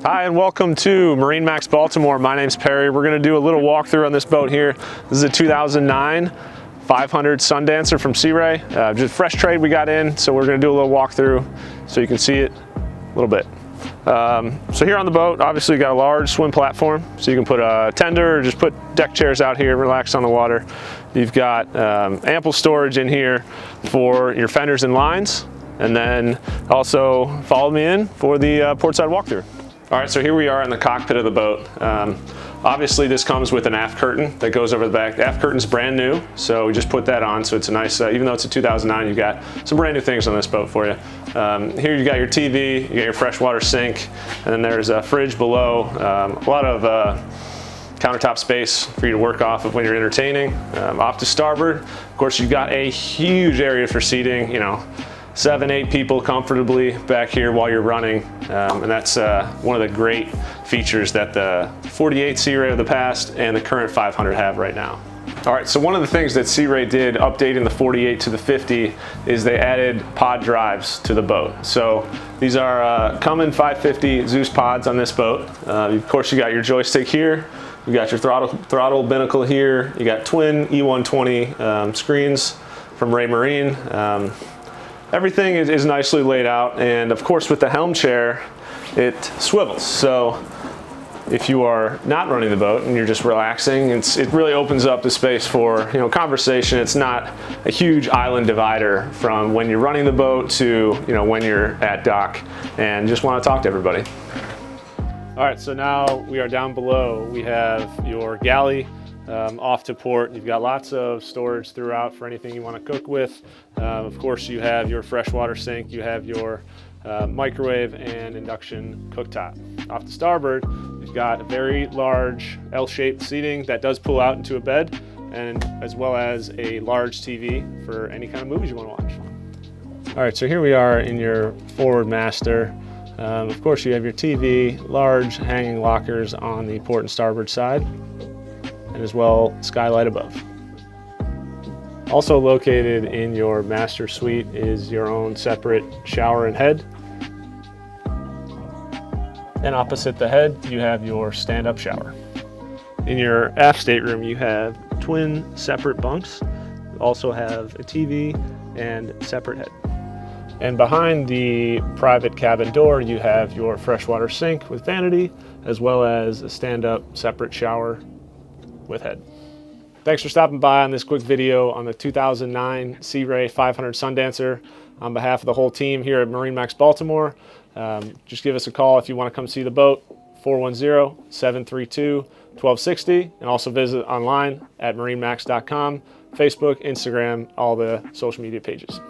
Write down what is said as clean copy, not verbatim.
Hi and welcome to MarineMax Baltimore. My name's Perry. We're going to do a little walkthrough on this boat here. This is a 2009 500 Sundancer from Sea Ray. Just fresh trade we got in, so we're going to do a little walkthrough so you can see it a little bit. So here on the boat, obviously you got a large swim platform, so you can put a tender or just put deck chairs out here, relax on the water. You've got ample storage in here for your fenders and lines, and then also follow me in for the portside walkthrough. All right, so here we are in the cockpit of the boat. Obviously this comes with an aft curtain that goes over the back. The aft curtain's brand new, so we just put that on, so it's a nice, even though it's a 2009, you've got some brand new things on this boat for you. Here you got your TV, you got your freshwater sink, and then there's a fridge below, a lot of countertop space for you to work off of when you're entertaining. Off to starboard, of course you've got a huge area for seating, 7-8 people comfortably back here while you're running, and that's one of the great features that the 48 Sea Ray of the past and the current 500 have right now. All right, so one of the things that Sea Ray did updating the 48 to the 50 is they added pod drives to the boat. So these are Cummins 550 Zeus pods on this boat. Of course you got your joystick here, you got your throttle binnacle here, you got twin E120 screens from Ray Marine. Everything is nicely laid out, and of course with the helm chair it swivels, so if you are not running the boat and you're just relaxing, it really opens up the space for conversation. It's not a huge island divider from when you're running the boat to when you're at dock and just want to talk to everybody. All right, so now we are down below. We have your galley off to port. You've got lots of storage throughout for anything you want to cook with. Of course you have your freshwater sink, you have your microwave and induction cooktop. Off to starboard, you've got a very large L-shaped seating that does pull out into a bed, and as well as a large TV for any kind of movies you want to watch. All right, so here we are in your forward master. Of course you have your TV, large hanging lockers on the port and starboard side, and as well skylight above. Also located in your master suite is your own separate shower and head. And opposite the head, you have your stand-up shower. In your aft stateroom, you have twin separate bunks. You also have a TV and separate head. And behind the private cabin door, you have your freshwater sink with vanity, as well as a stand-up separate shower with head. Thanks for stopping by on this quick video on the 2009 Sea Ray 500 Sundancer. On behalf of the whole team here at MarineMax Baltimore, just give us a call if you want to come see the boat, 410-732-1260, and also visit online at marinemax.com, Facebook, Instagram, all the social media pages.